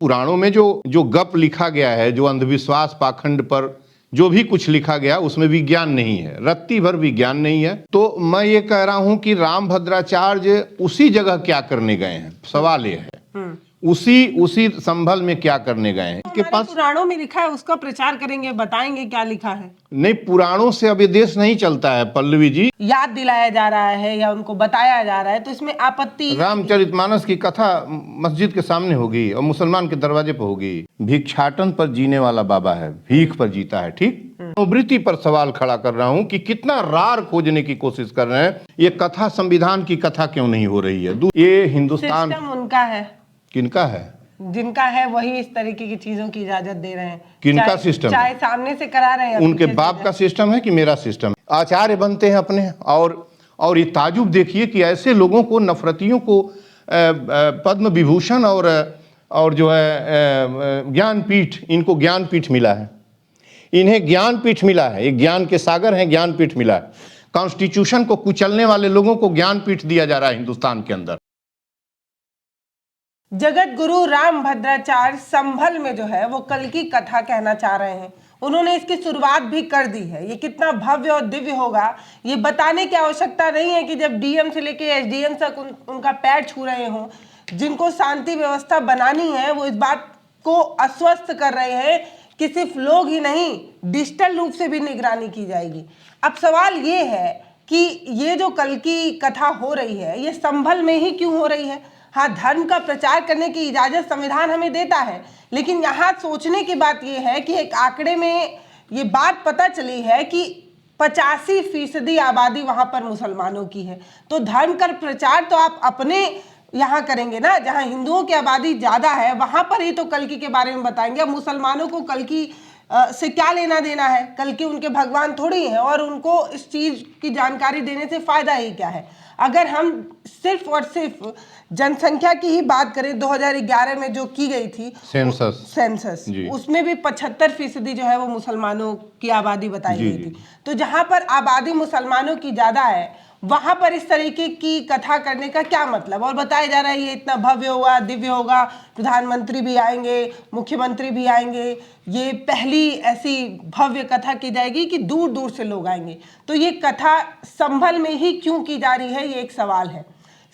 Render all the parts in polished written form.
पुराणों में जो जो गप लिखा गया है, जो अंधविश्वास पाखंड पर जो भी कुछ लिखा गया, उसमें विज्ञान नहीं है, रत्ती भर विज्ञान नहीं है। तो मैं ये कह रहा हूं कि रामभद्राचार्य उसी जगह क्या करने गए हैं, सवाल ये है। उसी संभल में क्या करने गए हैं? के पास पुराणों में लिखा है, उसका प्रचार करेंगे, बताएंगे क्या लिखा है। नहीं, पुराणों से अब ये देश नहीं चलता है पल्लवी जी। याद दिलाया जा रहा है या उनको बताया जा रहा है, तो इसमें आपत्ति। रामचरितमानस की कथा मस्जिद के सामने होगी और मुसलमान के दरवाजे पर होगी। भिक्षाटन पर जीने वाला बाबा है, भीख पर जीता है, ठीक। वृत्ति पर सवाल खड़ा कर रहा हूं कि कितना रार खोजने की कोशिश कर रहे हैं। ये कथा संविधान की कथा क्यों नहीं हो रही है? ये हिंदुस्तान उनका है, किनका है? जिनका है वही इस तरीके की चीजों की इजाजत दे रहे हैं। किनका सिस्टम? चाहे सामने से करा रहे हैं, उनके बाप का सिस्टम है कि मेरा सिस्टम है? आचार्य बनते हैं अपने, और ये ताजुब देखिए कि ऐसे लोगों को, नफरतियों को पद्म विभूषण और जो है ज्ञानपीठ, इनको ज्ञानपीठ मिला है। इन्हें ज्ञानपीठ मिला है, एक ज्ञान के सागर हैं, ज्ञानपीठ मिला है। कॉन्स्टिट्यूशन को कुचलने वाले लोगों को ज्ञानपीठ दिया जा रहा है हिंदुस्तान के अंदर। जगत गुरु रामभद्राचार्य संभल में जो है वो कल की कथा कहना चाह रहे हैं। उन्होंने इसकी शुरुआत भी कर दी है। ये कितना भव्य और दिव्य होगा ये बताने की आवश्यकता नहीं है कि जब डीएम से लेके एसडीएम तक उनका पैर छू रहे हों, जिनको शांति व्यवस्था बनानी है वो इस बात को आश्वस्त कर रहे हैं कि सिर्फ लोग ही नहीं, डिजिटल रूप से भी निगरानी की जाएगी। अब सवाल ये है कि ये जो कल की कथा हो रही है ये संभल में ही क्यों हो रही है? हाँ, धर्म का प्रचार करने की इजाजत संविधान हमें देता है, लेकिन यहाँ सोचने की बात यह है कि एक आंकड़े में ये बात पता चली है कि 85% आबादी वहाँ पर मुसलमानों की है। तो धर्म का प्रचार तो आप अपने यहाँ करेंगे ना, जहाँ हिंदुओं की आबादी ज़्यादा है वहाँ पर ही तो कल्कि के बारे में बताएंगे। अब मुसलमानों को कल्कि से क्या लेना देना है? कल्कि उनके भगवान थोड़ी है, और उनको इस चीज़ की जानकारी देने से फ़ायदा ही क्या है? अगर हम सिर्फ और सिर्फ जनसंख्या की ही बात करें, 2011 में जो की गई थी सेंसस, उसमें भी 75% जो है वो मुसलमानों की आबादी बताई गई थी। तो जहाँ पर आबादी मुसलमानों की ज़्यादा है वहाँ पर इस तरीके की कथा करने का क्या मतलब? और बताया जा रहा है ये इतना भव्य होगा, दिव्य होगा, प्रधानमंत्री भी आएंगे, मुख्यमंत्री भी आएंगे, ये पहली ऐसी भव्य कथा की जाएगी कि दूर दूर से लोग आएंगे। तो ये कथा संभल में ही क्यों की जा रही है, ये एक सवाल है।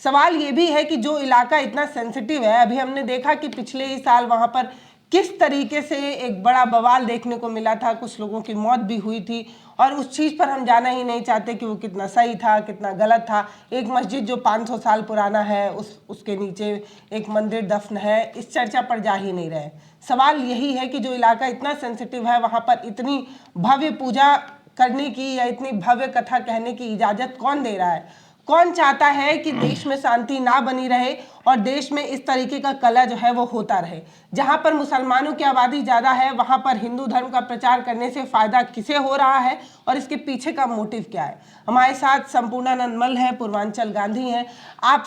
सवाल ये भी है कि जो इलाका इतना सेंसिटिव है, अभी हमने देखा कि पिछले ही साल वहाँ पर किस तरीके से एक बड़ा बवाल देखने को मिला था, कुछ लोगों की मौत भी हुई थी, और उस चीज़ पर हम जाना ही नहीं चाहते कि वो कितना सही था, कितना गलत था। एक मस्जिद जो 500 साल पुराना है, उसके नीचे एक मंदिर दफन है, इस चर्चा पर जा ही नहीं रहे। सवाल यही है कि जो इलाका इतना सेंसिटिव है वहाँ पर इतनी भव्य पूजा करने की या इतनी भव्य कथा कहने की इजाज़त कौन दे रहा है? कौन चाहता है कि देश में शांति ना बनी रहे और देश में इस तरीके का कलह जो है वो होता रहे? जहां पर मुसलमानों की आबादी ज़्यादा है वहां पर हिंदू धर्म का प्रचार करने से फ़ायदा किसे हो रहा है और इसके पीछे का मोटिव क्या है? हमारे साथ संपूर्णानंद मल्ल हैं, पूर्वांचल गांधी हैं। आप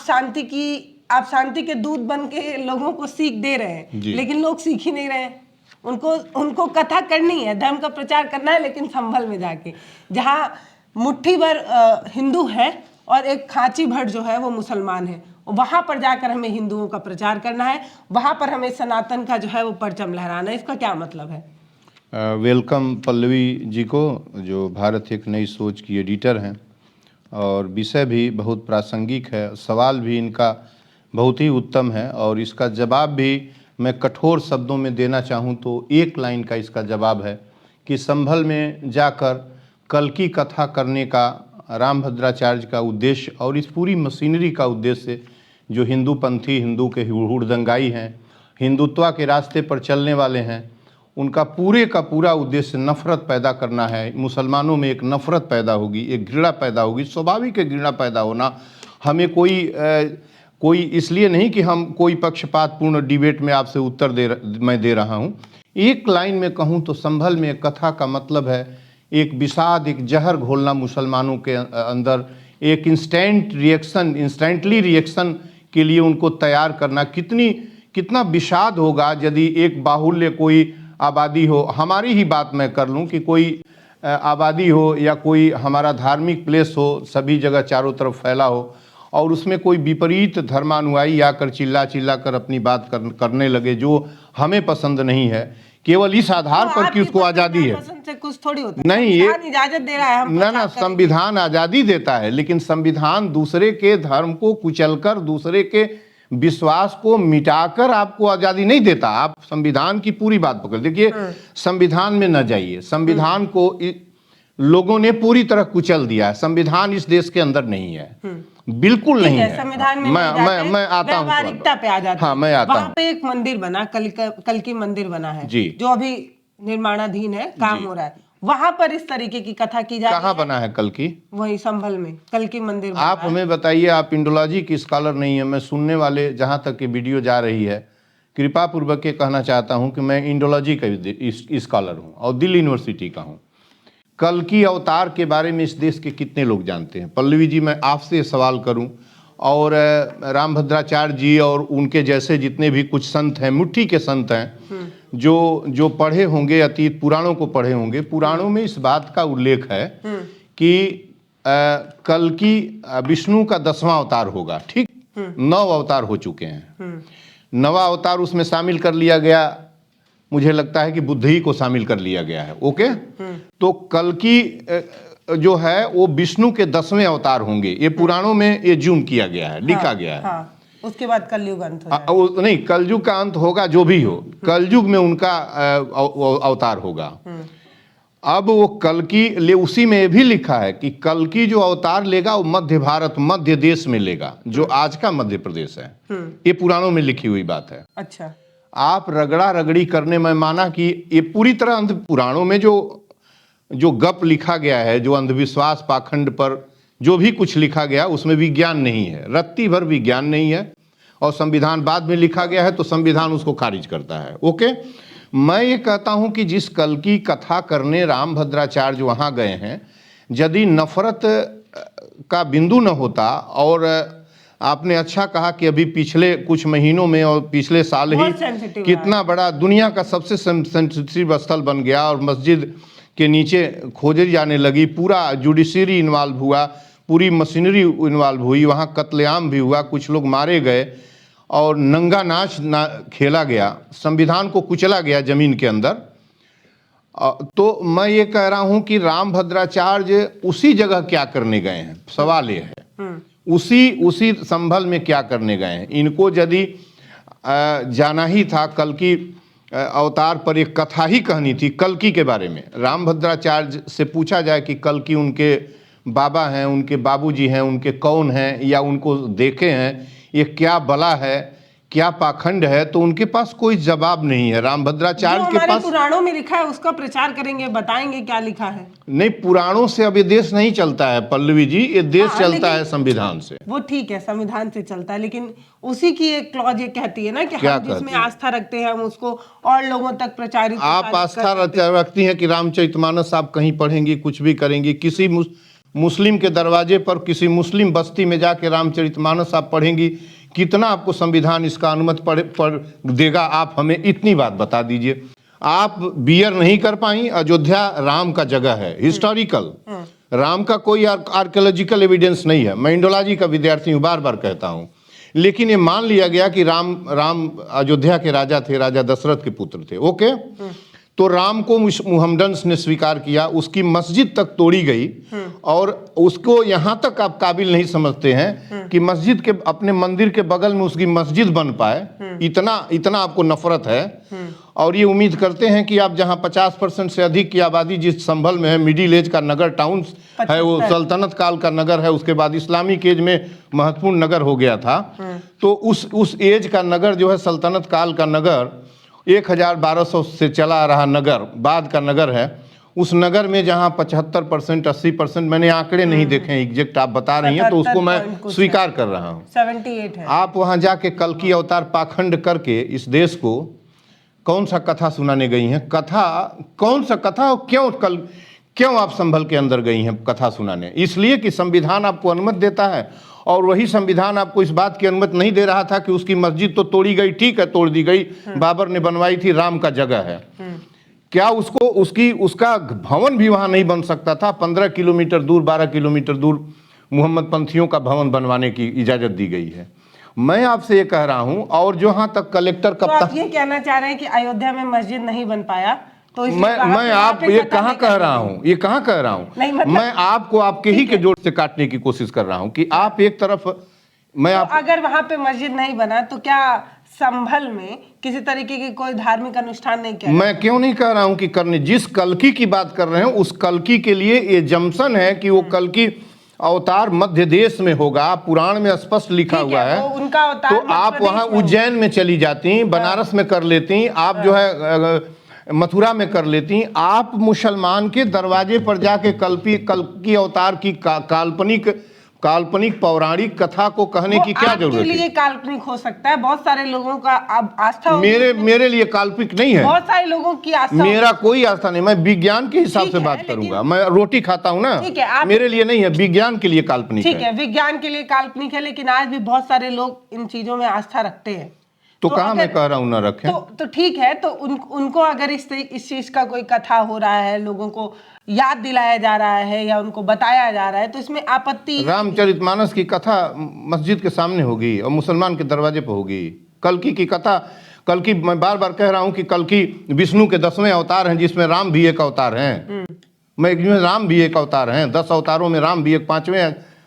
शांति के दूत बन के लोगों को सीख दे रहे हैं, लेकिन लोग सीख ही नहीं रहे हैं। उनको कथा करनी है, धर्म का प्रचार करना है, लेकिन संभल में जाके जहाँ मुट्ठी भर हिंदू है और एक खांची भर जो है वो मुसलमान है, वहाँ पर जाकर हमें हिंदुओं का प्रचार करना है, वहाँ पर हमें सनातन का जो है वो परचम लहराना है। इसका क्या मतलब है? वेलकम पल्लवी जी को, जो भारत एक नई सोच की एडिटर हैं, और विषय भी बहुत प्रासंगिक है, सवाल भी इनका बहुत ही उत्तम है, और इसका जवाब भी मैं कठोर शब्दों में देना चाहूँ तो एक लाइन का इसका जवाब है कि संभल में जाकर कल की कथा करने का रामभद्राचार्य का उद्देश्य और इस पूरी मशीनरी का उद्देश्य, जो हिंदू पंथी, हिंदू के हुड़दंगाई हैं, हिंदुत्व के रास्ते पर चलने वाले हैं, उनका पूरे का पूरा उद्देश्य नफ़रत पैदा करना है। मुसलमानों में एक नफ़रत पैदा होगी, एक घृणा पैदा होगी, स्वाभाविक है घृणा पैदा होना। हमें कोई इसलिए नहीं कि हम कोई पक्षपातपूर्ण डिबेट में आपसे उत्तर मैं दे रहा हूँ। एक लाइन में कहूँ तो संभल में कथा का मतलब है एक विषाद, एक जहर घोलना मुसलमानों के अंदर, एक इंस्टेंटली रिएक्शन के लिए उनको तैयार करना। कितना विषाद होगा यदि एक बाहुल्य कोई आबादी हो, हमारी ही बात मैं कर लूँ कि कोई आबादी हो या कोई हमारा धार्मिक प्लेस हो, सभी जगह चारों तरफ फैला हो, और उसमें कोई विपरीत धर्मानुयायी आकर चिल्ला चिल्ला कर अपनी बात करने लगे जो हमें पसंद नहीं है, केवल इस आधार तो पर कि उसको आज़ादी है। पसंद से कुछ थोड़ी होता है, नहीं, ये संविधान इजाजत दे रहा है, हम ना संविधान आज़ादी देता है, लेकिन संविधान दूसरे के धर्म को कुचलकर, दूसरे के विश्वास को मिटाकर आपको आज़ादी नहीं देता। आप संविधान की पूरी बात पकड़ देखिए, संविधान में न जाइए। संविधान को लोगों ने पूरी तरह कुचल दिया है। संविधान इस देश के अंदर नहीं है, बिल्कुल नहीं है। संविधान में मैं आता हूँ, व्यावहारिकता पे आ जाते हैं। हाँ, मैं आता हूँ। वहाँ पे एक मंदिर बना, कल्कि मंदिर बना है जी, जो अभी निर्माणाधीन है, काम हो रहा है। वहां पर इस तरीके की कथा की जा रही है। कहाँ बना है कल्कि? वही संभल में कल्कि मंदिर बना आप हमें बताइए, आप इंडोलॉजी की स्कॉलर नहीं है। मैं सुनने वाले, जहां तक कि वीडियो जा रही है, कृपा पूर्वक के कहना चाहता हूं कि मैं इंडोलॉजी का स्कॉलर हूं और दिल्ली यूनिवर्सिटी का हूं। कल्कि अवतार के बारे में इस देश के कितने लोग जानते हैं? पल्लवी जी, मैं आपसे सवाल करूं और रामभद्राचार्य जी और उनके जैसे जितने भी कुछ संत हैं, मुट्ठी के संत हैं, जो पढ़े होंगे, अतीत पुराणों को पढ़े होंगे, पुराणों में इस बात का उल्लेख है कि कल्कि विष्णु का 10वां अवतार होगा। ठीक, 9 अवतार हो चुके हैं। 9वां अवतार उसमें शामिल कर लिया गया, मुझे लगता है कि बुद्ध ही को शामिल कर लिया गया है। ओके, तो कल्कि जो है वो विष्णु के 10वें अवतार होंगे। ये पुराणों में ये जूम किया गया है, लिखा गया है। हाँ, उसके बाद कलयुग अंत हो जाएगा। नहीं, कलयुग का अंत होगा, जो भी हो, कलयुग में उनका अवतार होगा। अब वो कल्कि उसी में भी लिखा है कि कल्कि जो अवतार लेगा वो मध्य भारत, मध्य देश में लेगा, जो आज का मध्य प्रदेश है। ये पुराणों में लिखी हुई बात है। अच्छा, आप रगड़ा रगड़ी करने में माना कि ये पूरी तरह पुराणों में जो गप लिखा गया है, जो अंधविश्वास पाखंड पर जो भी कुछ लिखा गया, उसमें विज्ञान नहीं है, रत्ती भर विज्ञान नहीं है। और संविधान बाद में लिखा गया है तो संविधान उसको खारिज करता है। ओके, मैं ये कहता हूं कि जिस कल्कि कथा करने रामभद्राचार्य वहां गए हैं, यदि नफरत का बिंदु न होता, और आपने अच्छा कहा कि अभी पिछले कुछ महीनों में और पिछले साल ही कितना बड़ा दुनिया का सबसे सेंसिटिव स्थल बन गया और मस्जिद के नीचे खोजी जाने लगी, पूरा जुडिशरी इन्वॉल्व हुआ, पूरी मशीनरी इन्वॉल्व हुई, वहाँ कत्लेआम भी हुआ, कुछ लोग मारे गए और नंगा नाच खेला गया, संविधान को कुचला गया जमीन के अंदर। तो मैं ये कह रहा हूँ कि रामभद्राचार्य उसी जगह क्या करने गए हैं, सवाल ये है। उसी संभल में क्या करने गए हैं? इनको यदि जाना ही था, कल्कि अवतार पर एक कथा ही कहनी थी कल्कि के बारे में, रामभद्राचार्य से पूछा जाए कि कल्कि उनके बाबा हैं, उनके बाबूजी हैं, उनके कौन हैं, या उनको देखे हैं, ये क्या बला है, क्या पाखंड है, तो उनके पास कोई जवाब नहीं है। रामभद्राचार्य के पास पुराणों में लिखा है उसका प्रचार करेंगे, बताएंगे क्या लिखा है। नहीं, पुराणों से अब ये देश नहीं चलता है पल्लवी जी, ये देश चलता है संविधान से। वो ठीक है, संविधान से चलता है, लेकिन उसी की एक क्लॉज ये कहती है ना कि हम जिसमें आस्था रखते हैं हम उसको और लोगों तक प्रचारित। आप आस्था रखती हैं कि रामचरितमानस आप कहीं पढ़ेंगी, कुछ भी करेंगी, किसी मुस्लिम के दरवाजे पर, किसी मुस्लिम बस्ती में जाके रामचरितमानस आप पढ़ेंगी, कितना आपको संविधान इसका अनुमति पड़ देगा? आप हमें इतनी बात बता दीजिए। आप बियर नहीं कर पाई, अयोध्या राम का जगह है, हिस्टोरिकल, राम का कोई आर्कियोलॉजिकल एविडेंस नहीं है। मैं इंडोलॉजी का विद्यार्थी हूँ, बार बार कहता हूँ, लेकिन ये मान लिया गया कि राम अयोध्या के राजा थे, राजा दशरथ के पुत्र थे। ओके, तो राम को मुहम्मदन्स ने स्वीकार किया, उसकी मस्जिद तक तोड़ी गई, और उसको यहाँ तक आप काबिल नहीं समझते हैं कि मस्जिद के, अपने मंदिर के बगल में उसकी मस्जिद बन पाए, इतना आपको नफरत है। और ये उम्मीद करते हैं कि आप जहाँ 50% से अधिक की आबादी जिस संभल में है, मिडिल एज का नगर टाउन है, वो सल्तनत काल का नगर है, उसके बाद इस्लामिक एज में महत्वपूर्ण नगर हो गया था, तो उस एज का नगर जो है, सल्तनत काल का नगर, 1200 से चला आ रहा नगर, बाद का नगर है, उस नगर में जहां 75%, 80%, मैंने आंकड़े नहीं देखे हैं एग्जैक्ट, आप बता रही हैं तो उसको मैं स्वीकार कर रहा हूं, 78 है। आप वहां जाके कल्कि अवतार पाखंड करके इस देश को कौन सा कथा सुनाने गई हैं? कौन सा कथा, क्यों आप संभल के अंदर गई हैं कथा सुनाने? इसलिए कि संविधान आपको अनुमति देता है, और वही संविधान आपको इस बात की अनुमति नहीं दे रहा था कि उसकी मस्जिद तो तोड़ी गई, ठीक है, तोड़ दी गई, बाबर ने बनवाई थी, राम का जगह है, क्या उसका भवन भी वहां नहीं बन सकता था? 15 किलोमीटर दूर, 12 किलोमीटर दूर मोहम्मद पंथियों का भवन बनवाने की इजाज़त दी गई है। मैं आपसे ये कह रहा हूँ, और जहाँ तक कलेक्टर तो आप ये कहना चाह रहे हैं कि अयोध्या में मस्जिद नहीं बन पाया तो मैं आप ये कहाँ कह रहा हूँ, ये कहाँ कह रहा हूँ, मतलब, मैं आपको आपके ही के जोड़ से काटने की कोशिश कर रहा हूँ कि आप एक तरफ मैं तो आप अगर वहां पे मस्जिद नहीं बना तो क्या संभल में किसी तरीके की कोई धार्मिक अनुष्ठान नहीं किया? मैं क्यों नहीं कह रहा हूं कि करने, जिस कल्कि की बात कर रहे हैं उस कल्कि के लिए ये जंक्शन है कि वो कल्कि अवतार मध्य देश में होगा, पुराण में स्पष्ट लिखा हुआ है। वो उनका अवतार तो आप वहां उज्जैन में चली जाती, बनारस में कर लेती, आप जो है मथुरा में कर लेती। आप मुसलमान के दरवाजे पर जाके कल्कि अवतार की काल्पनिक पौराणिक कथा को कहने की क्या जरूरत है? आपके लिए काल्पनिक हो सकता है, बहुत सारे लोगों का अब आस्था मेरे लिए काल्पनिक नहीं है, बहुत सारे लोगों की आस्था। मेरा कोई आस्था नहीं, मैं विज्ञान के हिसाब से बात करूंगा। मैं रोटी खाता हूं ना, मेरे लिए नहीं है, विज्ञान के लिए काल्पनिक है। ठीक है, विज्ञान के लिए काल्पनिक है, लेकिन आज भी बहुत सारे लोग इन चीजों में आस्था रखते हैं। तो कहाँ मैं कह रहा हूँ ना रखें? तो ठीक है, तो उनको अगर इस चीज का कोई कथा हो रहा है, लोगों को याद दिलाया जा रहा है या उनको बताया जा रहा है, तो इसमें आपत्ति? रामचरितमानस की कथा मस्जिद के सामने होगी और मुसलमान के दरवाजे पर होगी। कल्कि की कथा, कल्कि मैं बार बार कह रहा हूँ कि कल्कि विष्णु के 10वें अवतार हैं, जिसमें राम भी एक अवतार हैं। मैं इसमें राम भी एक अवतार हैं, 10 अवतारों में राम भी एक, 5वें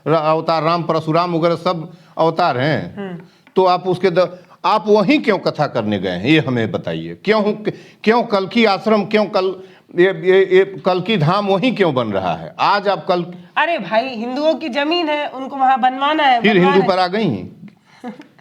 अवतार राम, परशुराम वगैरह सब अवतार हैं। तो आप उसके आप वहीं क्यों कथा करने गए हैं, ये हमें बताइए। क्यों कल्कि आश्रम, क्यों ये कल्कि धाम वहीं क्यों बन रहा है आज? आप अरे भाई, हिंदुओं की जमीन है, उनको वहां बनवाना है, फिर हिंदू पर आ गई।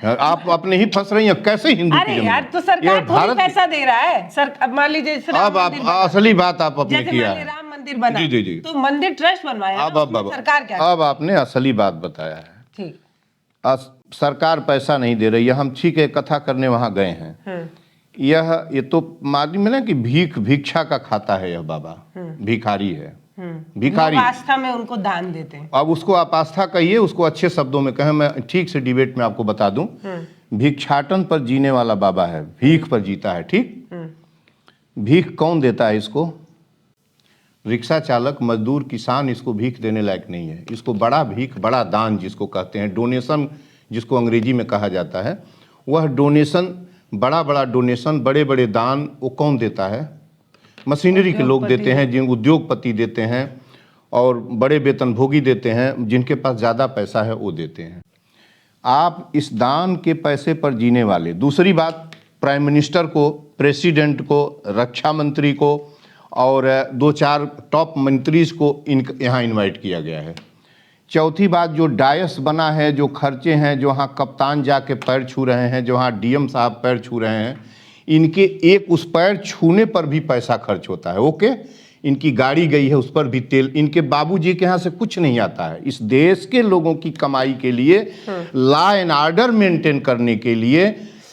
आप अपने ही फंस रही हैं। कैसे हिंदू की अरे जमीन? यार, तो सरकार थोड़ी पैसा दे रहा है सर। अब मान लीजिए अब आप असली बात आप अपने किया है। राम मंदिर बना, जी जी जी, तो मंदिर ट्रस्ट बनवाया, सरकार क्या? अब आपने असली बात बताया है। ठीक, सरकार पैसा नहीं दे रही है, हम ठीक है कथा करने वहां गए हैं। ये तो मालूम है ना कि भिक्षा का खाता है यह बाबा, भिखारी है, भिखारी। आस्था में उनको दान देते हैं। अब उसको आप आस्था कहिए, उसको अच्छे शब्दों में कहें, मैं ठीक से डिबेट में आपको बता दूं। भिक्षाटन पर जीने वाला बाबा है, भीख पर जीता है। ठीक, भीख कौन देता है इसको? रिक्शा चालक, मजदूर, किसान इसको भीख देने लायक नहीं है। इसको बड़ा भीख, बड़ा दान जिसको कहते हैं, डोनेशन जिसको अंग्रेजी में कहा जाता है, वह डोनेशन, बड़ा बड़ा डोनेशन, बड़े बड़े दान वो कौन देता है? मशीनरी के लोग देते हैं, जिन उद्योगपति देते हैं, और बड़े वेतनभोगी देते हैं, जिनके पास ज़्यादा पैसा है वो देते हैं। आप इस दान के पैसे पर जीने वाले। दूसरी बात, प्राइम मिनिस्टर को, प्रेसिडेंट को, रक्षा मंत्री को और 2-4 टॉप मंत्रीज को यहाँ इनवाइट किया गया है। चौथी बात, जो डायस बना है, जो खर्चे हैं, जो वहाँ कप्तान जाके पैर छू रहे हैं, जो वहाँ डीएम साहब पैर छू रहे हैं, इनके एक उस पैर छूने पर भी पैसा खर्च होता है। ओके, इनकी गाड़ी गई है, उस पर भी तेल, इनके बाबूजी के यहाँ से कुछ नहीं आता है। इस देश के लोगों की कमाई के लिए, लॉ एंड ऑर्डर मेंटेन करने के लिए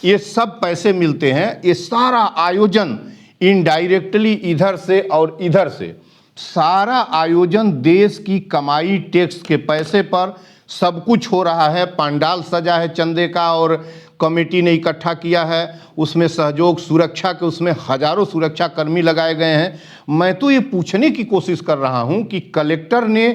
ये सब पैसे मिलते हैं। ये सारा आयोजन इनडायरेक्टली इधर से और इधर से, सारा आयोजन देश की कमाई, टैक्स के पैसे पर सब कुछ हो रहा है। पंडाल सजा है चंदे का और कमेटी ने इकट्ठा किया है, उसमें सहयोग, सुरक्षा के उसमें हजारों सुरक्षा कर्मी लगाए गए हैं। मैं तो ये पूछने की कोशिश कर रहा हूं कि कलेक्टर ने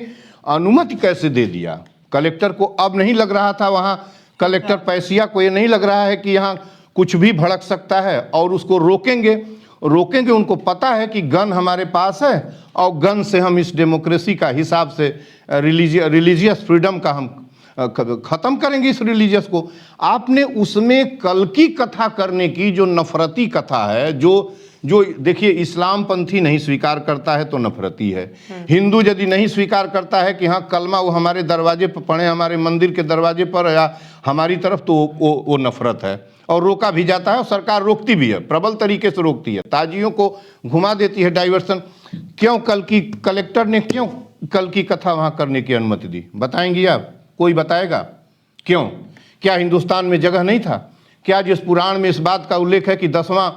अनुमति कैसे दे दिया? कलेक्टर को अब नहीं लग रहा था, वहां कलेक्टर पैसिया को ये नहीं लग रहा है कि यहाँ कुछ भी भड़क सकता है और उसको रोकेंगे। उनको पता है कि गन हमारे पास है और गन से हम इस डेमोक्रेसी का हिसाब से रिलीजियस फ्रीडम का हम खत्म करेंगे इस रिलीजियस को। आपने उसमें कल्कि कथा करने की जो नफरती कथा है, जो देखिए, इस्लाम पंथी नहीं स्वीकार करता है तो नफरती है। हिंदू यदि नहीं स्वीकार करता है कि हाँ कलमा वो हमारे दरवाजे पर पढ़े, हमारे मंदिर के दरवाजे पर या हमारी तरफ, तो वो नफरत है। और रोका भी जाता है और सरकार रोकती भी है, प्रबल तरीके से रोकती है, ताजियों को घुमा देती है, डाइवर्सन। क्यों कलेक्टर ने क्यों कल्कि कथा वहां करने की अनुमति दी? बताएंगी आप? कोई बताएगा क्यों? क्या हिंदुस्तान में जगह नहीं था? क्या जिस पुराण में इस बात का उल्लेख है कि 10वां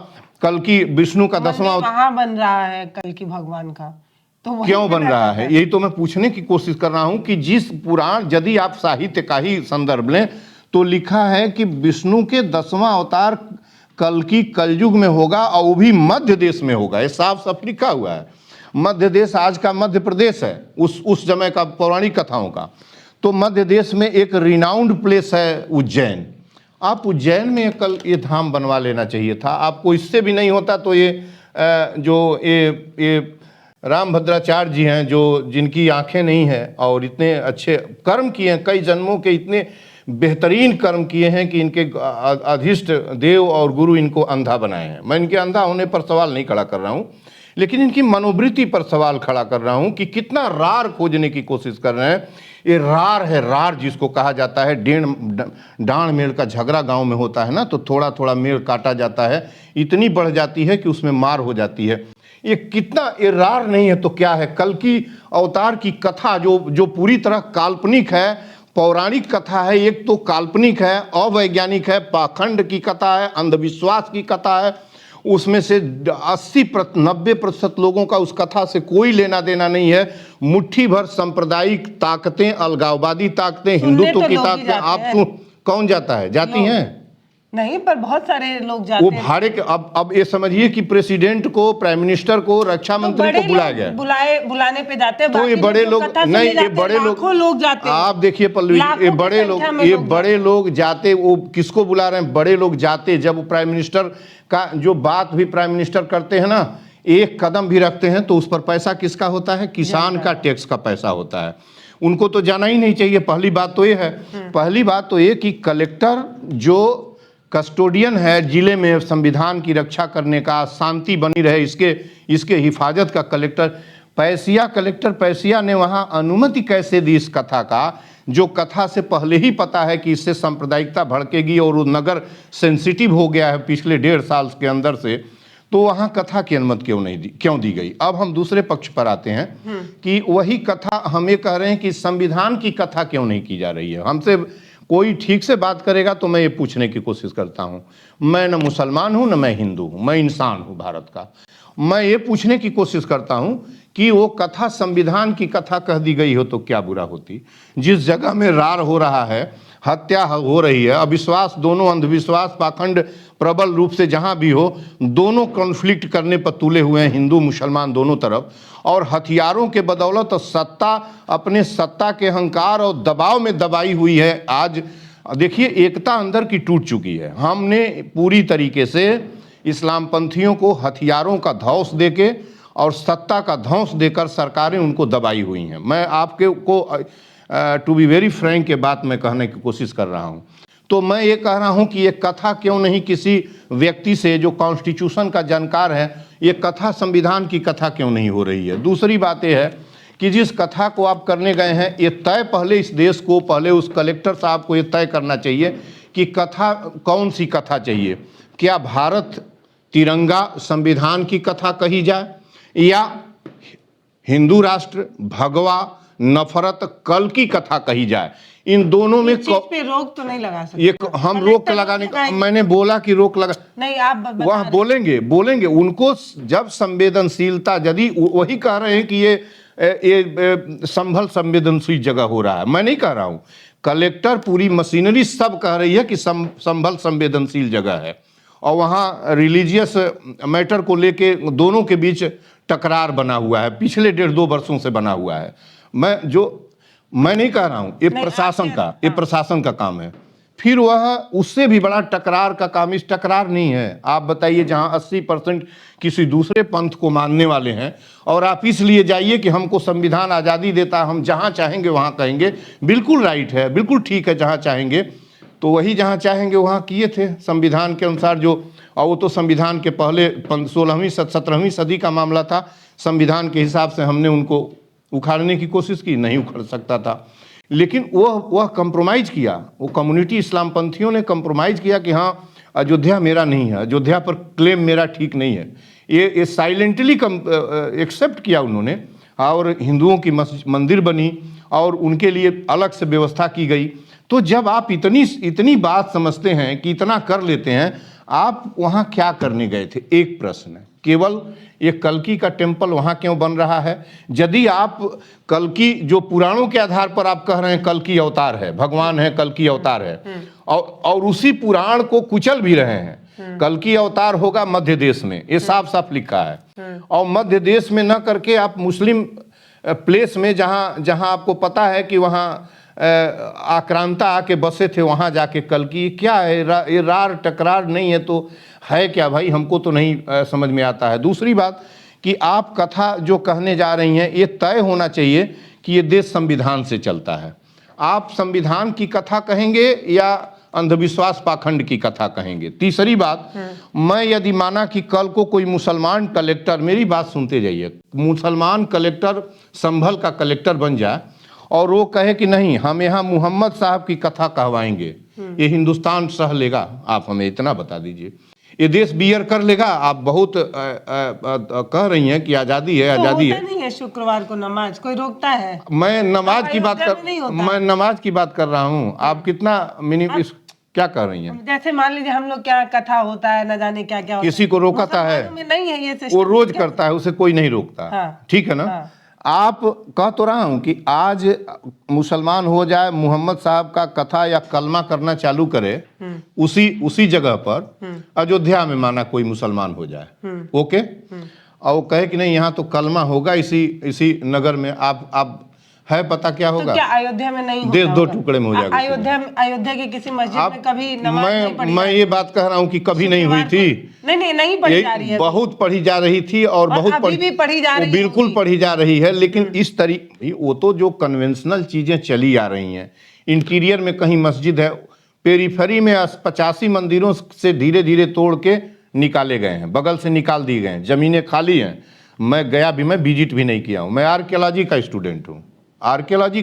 कल्कि, विष्णु का 10वां वहां बन रहा है कल्कि भगवान का, तो क्यों बन रहा है? यही तो मैं पूछने की कोशिश कर रहा हूं कि जिस पुराण, यदि आप साहित्य का ही संदर्भ लें तो लिखा है कि विष्णु के 10वां अवतार कल्कि कलयुग में होगा और वो भी मध्य देश में होगा। ये साफ साफ लिखा हुआ है। मध्य देश आज का मध्य प्रदेश है, उस समय का पौराणिक कथाओं का। तो मध्य देश में एक रिनाउंड प्लेस है उज्जैन। आप उज्जैन में कल ये धाम बनवा लेना चाहिए था आपको। इससे भी नहीं होता तो ये जो ये रामभद्राचार्य जी हैं, जो जिनकी आंखें नहीं हैं और इतने अच्छे कर्म किए हैं, कई जन्मों के इतने बेहतरीन कर्म किए हैं कि इनके अधिष्ट देव और गुरु इनको अंधा बनाए हैं। मैं इनके अंधा होने पर सवाल नहीं खड़ा कर रहा हूँ, लेकिन इनकी मनोवृत्ति पर सवाल खड़ा कर रहा हूँ कि कितना रार खोजने की कोशिश कर रहे हैं। ये रार है, रार जिसको कहा जाता है। डांड मेढ़ का झगड़ा गांव में होता है ना, तो थोड़ा थोड़ा मेढ़ काटा जाता है, इतनी बढ़ जाती है कि उसमें मार हो जाती है। ये कितना, ये रार नहीं है तो क्या है। कल की अवतार की कथा जो पूरी तरह काल्पनिक है, पौराणिक कथा है। एक तो काल्पनिक है, अवैज्ञानिक है, पाखंड की कथा है, अंधविश्वास की कथा है। उसमें से 80-90% लोगों का उस कथा से कोई लेना देना नहीं है। मुट्ठी भर सांप्रदायिक ताकतें, अलगाववादी ताकतें, हिंदुत्व की ताकतें। आप कौन जाता है? जाती हैं नहीं, पर बहुत सारे लोग जाते वो भाड़े के। अब ये समझिए कि प्रेसिडेंट को, प्राइम मिनिस्टर को, रक्षा मंत्री को बुलाया गया, बुलाने पे जाते हैं। तो ये बड़े लोग नहीं, ये बड़े लोग जाते हैं। आप देखिए पल्लवी, ये बड़े लोग जाते, वो किसको बुला रहे हैं? बड़े लोग जाते। जब प्राइम मिनिस्टर का जो बात भी प्राइम मिनिस्टर करते हैं ना, एक कदम भी रखते हैं तो उस पर पैसा किसका होता है? किसान का, टैक्स का पैसा होता है। उनको तो जाना ही नहीं चाहिए। पहली बात तो ये है। पहली बात तो ये कि कलेक्टर जो कस्टोडियन है जिले में संविधान की रक्षा करने का, शांति बनी रहे इसके हिफाजत का कलेक्टर पैसिया ने वहां अनुमति कैसे दी इस कथा का, जो कथा से पहले ही पता है कि इससे सांप्रदायिकता भड़केगी और वो नगर सेंसिटिव हो गया है पिछले 1.5 साल के अंदर से। तो वहां कथा की अनुमति क्यों दी गई? अब हम दूसरे पक्ष पर आते हैं कि वही कथा हम ये कह रहे हैं कि संविधान की कथा क्यों नहीं की जा रही है। हमसे कोई ठीक से बात करेगा तो मैं ये पूछने की कोशिश करता हूँ। मैं न मुसलमान हूँ, न मैं हिंदू हूँ, मैं इंसान हूँ भारत का। मैं ये पूछने की कोशिश करता हूँ कि वो कथा संविधान की कथा कह दी गई हो तो क्या बुरा होती? जिस जगह में रार हो रहा है, हत्या हो रही है, अविश्वास, दोनों अंधविश्वास, पाखंड प्रबल रूप से जहाँ भी हो, दोनों कॉन्फ्लिक्ट करने पर तुले हुए हैं, हिंदू मुसलमान दोनों तरफ। और हथियारों के बदौलत सत्ता, अपने सत्ता के अहंकार और दबाव में दबाई हुई है। आज देखिए एकता अंदर की टूट चुकी है। हमने पूरी तरीके से इस्लाम पंथियों को हथियारों का धौंस देके और सत्ता का धौंस देकर सरकारें उनको दबाई हुई हैं। मैं आपके को टू बी वेरी फ्रैंक ये बात मैं कहने की कोशिश कर रहा हूँ। तो मैं ये कह रहा हूँ कि ये कथा क्यों नहीं किसी व्यक्ति से जो कॉन्स्टिट्यूशन का जानकार है, ये कथा संविधान की कथा क्यों नहीं हो रही है? दूसरी बात यह है कि जिस कथा को आप करने गए हैं, ये तय पहले इस देश को, पहले उस कलेक्टर साहब को ये तय करना चाहिए कि कथा कौन सी कथा चाहिए। क्या भारत तिरंगा संविधान की कथा कही जाए, या हिंदू राष्ट्र, भगवा, नफरत, कल की कथा कही जाए? इन दोनों में पे रोक तो नहीं लगा सकते। ये हम रोक लगाने का, मैंने बोला कि रोक लगा नहीं, आप वह बोलेंगे उनको जब संवेदनशीलता, यदि वही कह रहे हैं कि ये संभल संवेदनशील जगह हो रहा है। मैं नहीं कह रहा हूं, कलेक्टर, पूरी मशीनरी सब कह रही है कि संभल संवेदनशील जगह है और वहाँ रिलीजियस मैटर को लेके दोनों के बीच टकरार बना हुआ है, पिछले 1.5-2 वर्षों से बना हुआ है। मैं नहीं कह रहा हूं, ये प्रशासन का काम है। फिर वह उससे भी बड़ा टकरार का काम, इस टकरार नहीं है। आप बताइए, जहां 80% किसी दूसरे पंथ को मानने वाले हैं और आप इसलिए जाइए कि हमको संविधान आज़ादी देता है, हम जहां चाहेंगे वहां कहेंगे, बिल्कुल राइट है, बिल्कुल ठीक है, जहां चाहेंगे। तो वही जहां चाहेंगे वहां किए थे संविधान के अनुसार जो, और वो तो संविधान के पहले 16वीं 17वीं सदी का मामला था। संविधान के हिसाब से हमने उनको उखाड़ने की कोशिश की, नहीं उखड़ सकता था। लेकिन वह कंप्रोमाइज़ किया, वो कम्युनिटी इस्लाम पंथियों ने कंप्रोमाइज़ किया कि हाँ अयोध्या मेरा नहीं है, अयोध्या पर क्लेम मेरा ठीक नहीं है। ये साइलेंटली एक्सेप्ट किया उन्होंने, और हिंदुओं की मंदिर बनी और उनके लिए अलग से व्यवस्था की गई। तो जब आप इतनी बात समझते हैं कि इतना कर लेते हैं, आप वहाँ क्या करने गए थे? एक प्रश्न है, केवल ये कल्कि का टेम्पल वहाँ क्यों बन रहा है? यदि आप कल्कि, जो पुराणों के आधार पर आप कह रहे हैं कल्कि अवतार है, भगवान है, कल्कि अवतार है, और उसी पुराण को कुचल भी रहे हैं। कल्कि अवतार होगा मध्य देश में, ये साफ साफ लिखा है। और मध्य देश में न करके आप मुस्लिम प्लेस में, जहाँ आपको पता है कि वहाँ आक्रांता आके बसे थे वहाँ जाके कल्कि, क्या है ये रार टकरार नहीं है तो है क्या भाई, हमको तो नहीं समझ में आता है। दूसरी बात कि आप कथा जो कहने जा रही हैं ये तय होना चाहिए कि ये देश संविधान से चलता है। आप संविधान की कथा कहेंगे या अंधविश्वास पाखंड की कथा कहेंगे। तीसरी बात, मैं यदि माना कि कल को कोई मुसलमान कलेक्टर, मेरी बात सुनते जाइए, मुसलमान कलेक्टर संभल का कलेक्टर बन जाए और वो कहे कि नहीं हम यहाँ मोहम्मद साहब की कथा कहवाएंगे, ये हिंदुस्तान सह लेगा? आप हमें इतना बता दीजिए, ये देश बियर कर लेगा? आप बहुत कह रही हैं कि आज़ादी है, आज़ादी है। नहीं है शुक्रवार को नमाज, कोई रोकता है? मैं नमाज की बात कर रहा हूँ। आप कितना क्या कर रही हैं? जैसे मान लीजिए हम लोग क्या कथा होता है, न जाने क्या क्या होता किसी को रोकता है? नहीं है ये सिस्टम, वो रोज करता है, उसे कोई नहीं रोकता। हाँ, ठीक है ना? हाँ। आप कह तो रहा हूं कि आज मुसलमान हो जाए, मोहम्मद साहब का कथा या कलमा करना चालू करे, उसी जगह पर अयोध्या में माना कोई मुसलमान हो जाए, ओके, और वो कहे कि नहीं यहाँ तो कलमा होगा इसी नगर में, आप है पता क्या होगा? तो क्या अयोध्या में नहीं होता? देश दो टुकड़े में हो जाएगा। अयोध्या की किसी मस्जिद में कभी नमाज नहीं पढ़ी? मैं ये बात कह रहा हूँ कि कभी नहीं हुई थी। नहीं पढ़ी जा रही है, बहुत पढ़ी जा रही थी और बहुत अभी भी पढ़ी जा रही है, बिल्कुल पढ़ी जा रही है। लेकिन इस तरीके, वो तो जो कन्वेंशनल चीजें चली आ रही हैं, इंटीरियर में कहीं मस्जिद है, पेरीफेरी में 85 मंदिरों से धीरे धीरे तोड़ के निकाले गए हैं, बगल से निकाल दिए गए हैं, जमीनें खाली हैं। मैं गया भी, मैं विजिट भी नहीं किया हूँ। मैं आर्कियोलॉजी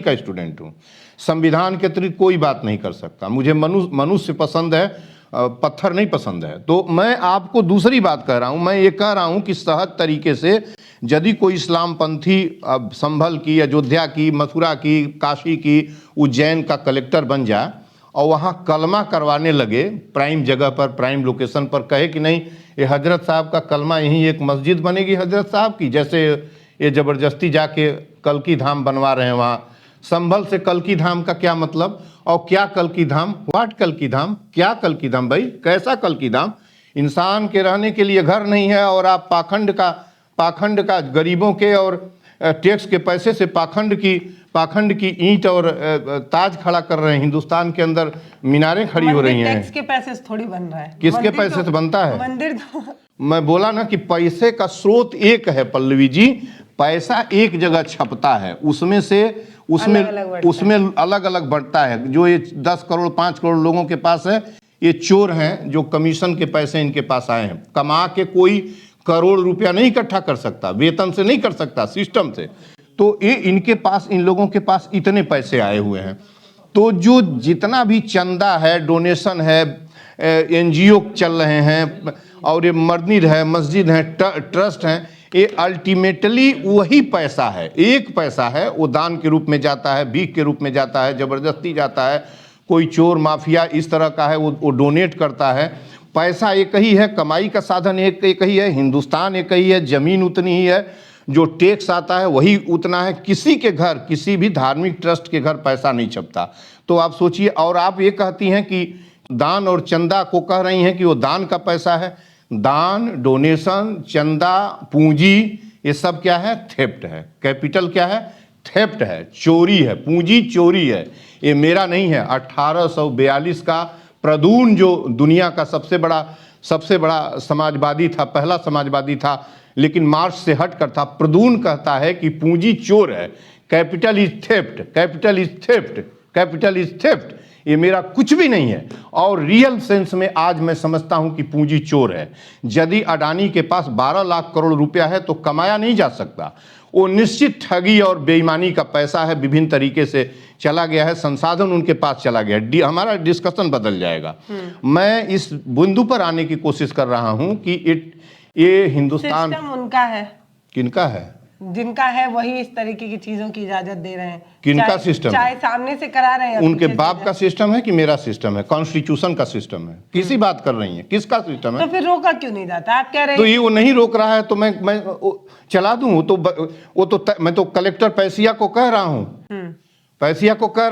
का स्टूडेंट हूँ, संविधान के अतिरिक्त कोई बात नहीं कर सकता। मुझे मनुष्य पसंद है, पत्थर नहीं पसंद है। तो मैं आपको दूसरी बात कह रहा हूं, मैं ये कह रहा हूं कि सहज तरीके से यदि कोई इस्लाम पंथी संभल की, अयोध्या की, मथुरा की, काशी की, उज्जैन का कलेक्टर बन जाए और वहाँ कलमा करवाने लगे, प्राइम जगह पर, प्राइम लोकेशन पर, कहे कि नहीं ये हजरत साहब का कलमा, यहीं एक मस्जिद बनेगी हजरत साहब की, जैसे ये ज़बरदस्ती जाके कल्कि धाम बनवा रहे हैं वहाँ। संभल से कल्कि धाम का क्या मतलब? और क्या कल्कि धाम? व्हाट कल्कि धाम? क्या कल्कि धाम भाई? कैसा कल्कि धाम? इंसान के रहने के लिए घर नहीं है और आप पाखंड का गरीबों के और टैक्स के पैसे से पाखंड की ईंट और ताज खड़ा कर रहे हैं। हिंदुस्तान के अंदर मीनारें खड़ी हो रही हैं। टैक्स के पैसे से थोड़ी बन रहा है। किसके पैसे से बनता है? मंदिर तो मैं बोला ना कि पैसे का स्रोत एक है पल्लवी जी, पैसा एक जगह छपता है, उसमें अलग अलग बढ़ता है। जो ये 10 करोड़ 5 करोड़ लोगों के पास है, ये चोर हैं जो कमीशन के पैसे इनके पास आए हैं। कमा के कोई करोड़ रुपया नहीं इकट्ठा कर सकता, वेतन से नहीं कर सकता, सिस्टम से। तो ये इन लोगों के पास इतने पैसे आए हुए हैं। तो जो जितना भी चंदा है, डोनेशन है, NGO चल रहे हैं और ये मस्जिद है, ट्रस्ट हैं, ये अल्टीमेटली वही पैसा है, एक पैसा है, वो दान के रूप में जाता है, भीख के रूप में जाता है, जबरदस्ती जाता है, कोई चोर माफिया इस तरह का है वो डोनेट करता है। पैसा एक ही है, कमाई का साधन एक ही है, हिंदुस्तान एक ही है, जमीन उतनी ही है, जो टैक्स आता है वही उतना है। किसी के घर, किसी भी धार्मिक ट्रस्ट के घर पैसा नहीं छपता। तो आप सोचिए, और आप ये कहती हैं कि दान और चंदा को कह रही हैं कि वो दान का पैसा है। दान, डोनेशन, चंदा, पूंजी, ये सब क्या है? थेफ्ट है। कैपिटल क्या है? थेफ्ट है, चोरी है, पूंजी चोरी है। ये मेरा नहीं है। 1842 का प्रदून जो दुनिया का सबसे बड़ा समाजवादी था, पहला समाजवादी था, लेकिन मार्क्स से हट कर था, प्रदून कहता है कि पूंजी चोर है। Capital is theft, capital is theft, capital is theft. ये मेरा कुछ भी नहीं है। और रियल सेंस में आज मैं समझता हूं कि पूंजी चोर है। यदि अडानी के पास 12 लाख करोड़ रुपया है तो कमाया नहीं जा सकता। वो निश्चित ठगी और बेईमानी का पैसा है, विभिन्न तरीके से चला गया है, संसाधन उनके पास चला गया। हमारा डिस्कशन बदल जाएगा। मैं इस बिंदु पर आने की कोशिश कर रहा हूं कि ये हिंदुस्तान सिस्टम उनका है। किनका है? जिनका है वही इस तरीके की चीजों की इजाजत दे रहे हैं। किनका सिस्टम? चाहे सामने से करा रहे हैं, उनके बाप का सिस्टम है कि मेरा सिस्टम है? कॉन्स्टिट्यूशन का सिस्टम है। किसी बात कर रही है, किसका सिस्टम है? तो फिर रोका क्यों नहीं जाता? आप कह रहे हैं तो ये वो नहीं रोक रहा है तो मैं चला दूं? मैं तो कलेक्टर पैसिया को कह रहा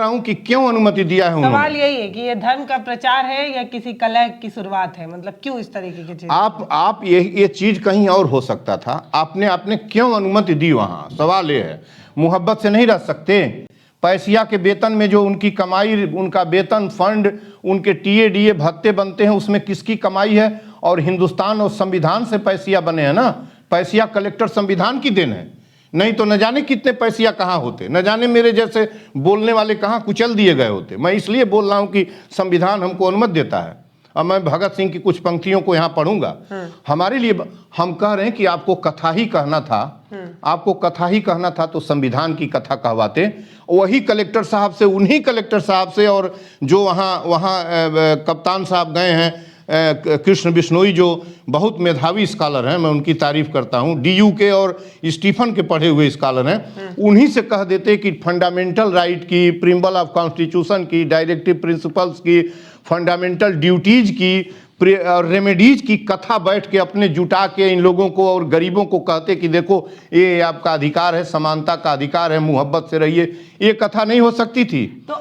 हूं, कि क्यों अनुमति दिया है उन्होंने। सवाल यही है कि ये धर्म का प्रचार है या किसी कलह की शुरुआत है? मतलब क्यों इस तरीके की चीज? आप ये चीज कहीं और हो सकता था। आपने क्यों अनुमति दी वहां? सवाल ये है। मोहब्बत से नहीं रह सकते? पैसिया के वेतन में जो उनकी कमाई, उनका वेतन फंड, उनके टीए भत्ते बनते हैं, उसमें किसकी कमाई है? और हिंदुस्तान और संविधान से पैसिया बने हैं ना। पैसिया कलेक्टर संविधान की देन है, नहीं तो न जाने कितने पैसिया कहाँ होते, न जाने मेरे जैसे बोलने वाले कहाँ कुचल दिए गए होते। मैं इसलिए बोल रहा हूँ कि संविधान हमको अनुमति देता है। अब मैं भगत सिंह की कुछ पंक्तियों को यहाँ पढ़ूंगा। हमारे लिए हम कह रहे हैं कि आपको कथा ही कहना था, आपको कथा ही कहना था तो संविधान की कथा कहवाते। वही कलेक्टर साहब से, उन्हीं कलेक्टर साहब से, और जो वहाँ कप्तान साहब गए हैं कृष्ण बिश्नोई, जो बहुत मेधावी स्कॉलर हैं, मैं उनकी तारीफ करता हूं, डीयू के और स्टीफन के पढ़े हुए स्कॉलर हैं, उन्हीं से कह देते कि फंडामेंटल राइट की, प्रिम्बल ऑफ कॉन्स्टिट्यूशन की, डायरेक्टिव प्रिंसिपल्स की, फंडामेंटल ड्यूटीज की और रेमेडीज की कथा बैठ के अपने जुटा के इन लोगों को और गरीबों को कहते कि देखो ये आपका अधिकार है, समानता का अधिकार है, मोहब्बत से रहिए। ये कथा नहीं हो सकती थी। तो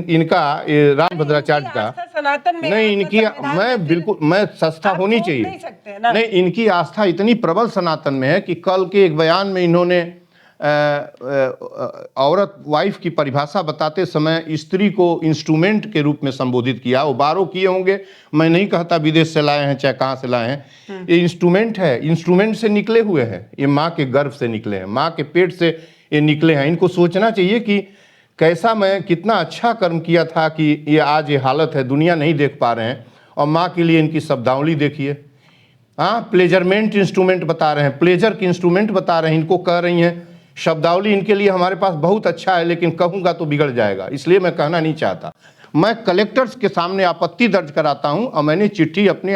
इनका राम भद्राचार्य का सनातन में नहीं, इनकी मैं बिल्कुल मैं सस्ता होनी चाहिए नहीं, इनकी आस्था इतनी प्रबल सनातन में है कि कल के एक बयान में इन्होंने औरत वाइफ की परिभाषा बताते समय स्त्री को इंस्ट्रूमेंट के रूप में संबोधित किया। वो 12 किए होंगे, मैं नहीं कहता विदेश से लाए हैं चाहे कहाँ से लाए हैं, ये इंस्ट्रूमेंट है, इंस्ट्रूमेंट से निकले हुए हैं, ये माँ के गर्भ से निकले हैं, माँ के पेट से ये निकले हैं। इनको सोचना चाहिए कि कैसा मैं कितना अच्छा कर्म किया था कि ये आज ये हालत है, दुनिया नहीं देख पा रहे हैं। और माँ के लिए इनकी शब्दावली देखिए, हाँ प्लेजरमेंट इंस्ट्रूमेंट बता रहे हैं, प्लेजर के इंस्ट्रूमेंट बता रहे हैं, इनको कह रही हैं। शब्दावली इनके लिए हमारे पास बहुत अच्छा है, लेकिन कहूँगा तो बिगड़ जाएगा, इसलिए मैं कहना नहीं चाहता। मैं कलेक्टर्स के सामने आपत्ति दर्ज कराता हूँ और मैंने चिट्ठी अपने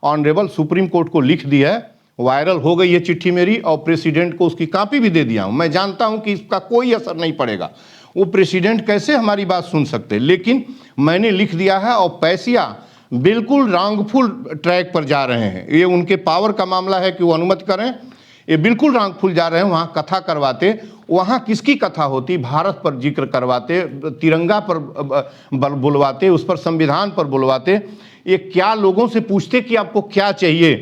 ऑनरेबल सुप्रीम कोर्ट को लिख दी है, वायरल हो गई ये चिट्ठी मेरी, और प्रेसिडेंट को उसकी कॉपी भी दे दिया हूँ। मैं जानता हूँ कि इसका कोई असर नहीं पड़ेगा, वो प्रेसिडेंट कैसे हमारी बात सुन सकते, लेकिन मैंने लिख दिया है। और पैसिया बिल्कुल रॉन्गफुल ट्रैक पर जा रहे हैं, ये उनके पावर का मामला है कि वो अनुमति करें, ये बिल्कुल रॉन्गफुल जा रहे हैं। वहाँ कथा करवाते, वहाँ किसकी कथा होती? भारत पर जिक्र करवाते, तिरंगा पर बुलवाते, उस पर संविधान पर बुलवाते। ये क्या लोगों से पूछते कि आपको क्या चाहिए,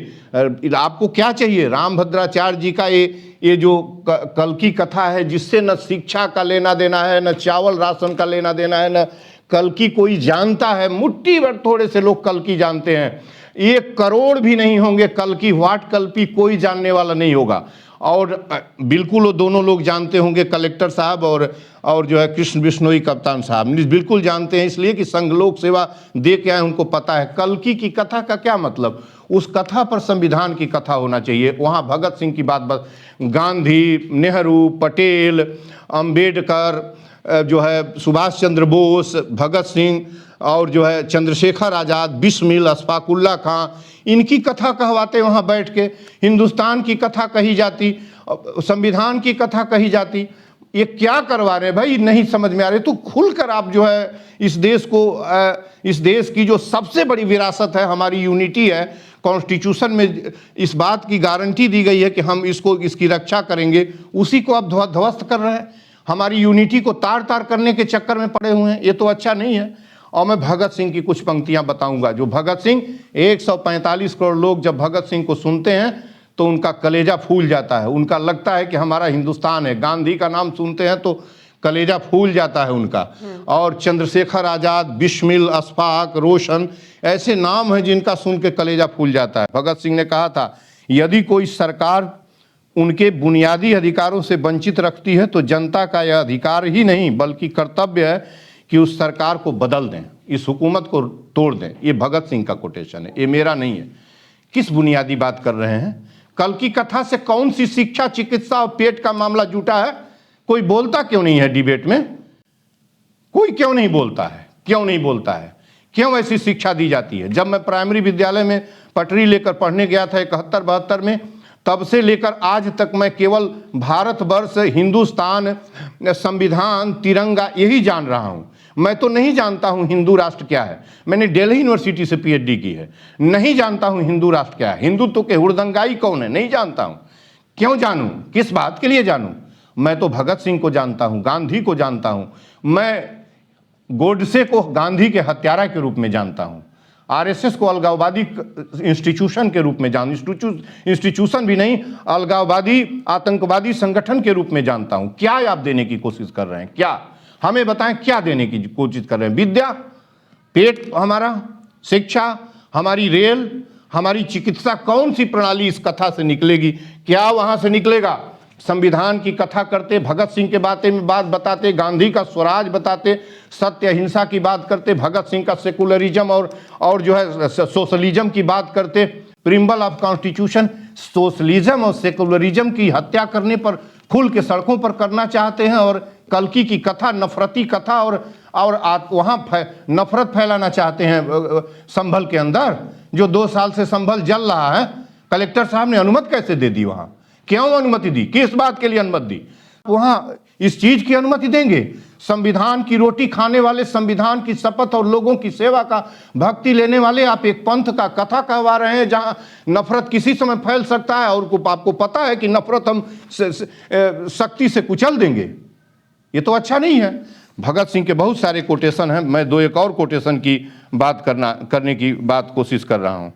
आपको क्या चाहिए? राम भद्राचार्य जी का ये जो कल की कथा है, जिससे न शिक्षा का लेना देना है, न चावल राशन का लेना देना है, न कल की कोई जानता है, मुट्ठी भर थोड़े से लोग कल की जानते हैं, 1 करोड़ भी नहीं होंगे कल की, वाट कल्पी कोई जानने वाला नहीं होगा। और बिल्कुल वो दोनों लोग जानते होंगे, कलेक्टर साहब और जो है कृष्ण बिश्नोई कप्तान साहब बिल्कुल जानते हैं, इसलिए कि संघ लोक सेवा दे के आए, उनको पता है कल की कथा का क्या मतलब। उस कथा पर संविधान की कथा होना चाहिए। वहाँ भगत सिंह की बात बस, गांधी, नेहरू, पटेल, अंबेडकर, जो है सुभाष चंद्र बोस, भगत सिंह और जो है चंद्रशेखर आज़ाद, बिस्मिल, अशफाकुल्ला खां, इनकी कथा कहवाते वहाँ बैठ के। हिंदुस्तान की कथा कही जाती, संविधान की कथा कही जाती। ये क्या करवा रहे हैं भाई, नहीं समझ में आ रहे। तो खुलकर आप जो है इस देश को, इस देश की जो सबसे बड़ी विरासत है, हमारी यूनिटी है, कॉन्स्टिट्यूशन में इस बात की गारंटी दी गई है कि हम इसकी रक्षा करेंगे, उसी को आप ध्वस्त कर रहे हैं। हमारी यूनिटी को तार तार करने के चक्कर में पड़े हुए हैं, ये तो अच्छा नहीं है। और मैं भगत सिंह की कुछ पंक्तियां बताऊंगा। जो भगत सिंह, 145 करोड़ लोग जब भगत सिंह को सुनते हैं तो उनका कलेजा फूल जाता है, उनका लगता है कि हमारा हिंदुस्तान है। गांधी का नाम सुनते हैं तो कलेजा फूल जाता है उनका। और चंद्रशेखर आज़ाद, बिस्मिल, अशफाक, रोशन, ऐसे नाम हैं जिनका सुन के कलेजा फूल जाता है। भगत सिंह ने कहा था, यदि कोई सरकार उनके बुनियादी अधिकारों से वंचित रखती है तो जनता का यह अधिकार ही नहीं बल्कि कर्तव्य है कि उस सरकार को बदल दें, इस हुकूमत को तोड़ दें। ये भगत सिंह का कोटेशन है, ये मेरा नहीं है। किस बुनियादी बात कर रहे हैं? कल की कथा से कौन सी शिक्षा, चिकित्सा और पेट का मामला जुटा है? कोई बोलता क्यों नहीं है डिबेट में? कोई क्यों नहीं बोलता है? क्यों नहीं बोलता है? क्यों ऐसी शिक्षा दी जाती है? जब मैं प्राइमरी विद्यालय में पटरी लेकर पढ़ने गया था 71-72 में, तब से लेकर आज तक मैं केवल भारतवर्ष, हिंदुस्तान, संविधान, तिरंगा यही जान रहा हूं। मैं तो नहीं जानता हूं हिंदू राष्ट्र क्या है। मैंने दिल्ली यूनिवर्सिटी से पीएचडी की है, नहीं जानता हूं हिंदू राष्ट्र क्या है। हिंदुत्व के हुड़दंगाई कौन है, नहीं जानता हूं। क्यों जानूं? किस बात के लिए जानूं? मैं तो भगत सिंह को जानता हूं, गांधी को जानता हूं, मैं गोडसे को गांधी के हत्यारा के रूप में जानता हूं। आरएसएस को अलगाववादी इंस्टीट्यूशन के रूप में इंस्टीट्यूशन भी नहीं, अलगाववादी आतंकवादी संगठन के रूप में जानता हूं। क्या आप देने की कोशिश कर रहे हैं? क्या हमें बताएं, क्या देने की कोशिश कर रहे हैं? विद्या, पेट हमारा, शिक्षा, हमारी रेल, हमारी चिकित्सा, कौन सी प्रणाली इस कथा से निकलेगी? क्या वहां से निकलेगा? संविधान की कथा करते, भगत सिंह के बात बताते, गांधी का स्वराज बताते, सत्य अहिंसा की बात करते, भगत सिंह का सेकुलरिज्म और जो है सोशलिज्म की बात करते, प्रिम्बल ऑफ कॉन्स्टिट्यूशन, सोशलिज्म और सेकुलरिज्म की हत्या करने पर खुल के सड़कों पर करना चाहते हैं, और कल्कि की कथा नफरती कथा और वहां नफरत फैलाना चाहते हैं संभल के अंदर, जो 2 साल से संभल जल रहा है। कलेक्टर साहब ने अनुमति कैसे दे दी? वहां क्यों अनुमति दी? किस बात के लिए अनुमति दी? वहां इस चीज की अनुमति देंगे? संविधान की रोटी खाने वाले, संविधान की शपथ और लोगों की सेवा का भक्ति लेने वाले, आप एक पंथ का कथा कहवा रहे हैं जहां नफरत किसी समय फैल सकता है, और आपको पता है कि नफरत हम शक्ति से कुचल देंगे। ये तो अच्छा नहीं है। भगत सिंह के बहुत सारे कोटेशन हैं, मैं 2-1 और कोटेशन की बात करने की कोशिश कर रहा हूं।